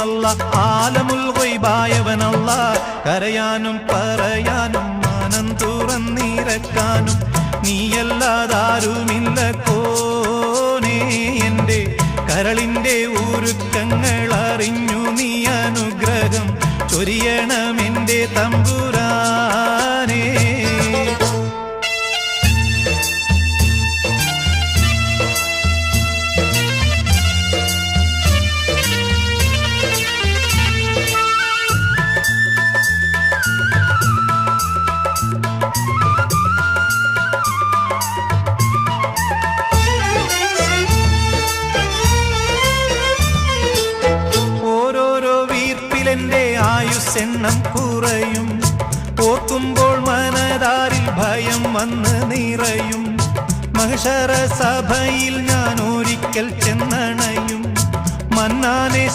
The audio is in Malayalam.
ചെയ്യുന്നല്ല, ആലമുൽ ഗൈബായവനല്ല. കരയാനും പറയാനും മാനം തുറന്നിരക്കാനും നീയല്ലാതാരുമില്ല കോനേ. എൻ്റെ കരളിൻ്റെ ഊരുക്കങ്ങൾ അറിഞ്ഞു നീ അനുഗ്രഹം ചൊരിയണമെൻ്റെ തമ്പുരാനേ. എന്റെ ആയുസ്സെണ്ണം കുറയും, ഓർക്കുമ്പോൾ മനതാരിൽ ഭയം വന്ന് നിറയും. മഹ്ശറ സഭയിൽ ഞാൻ ഒരിക്കൽ ചെന്നണയും, മന്നാനെ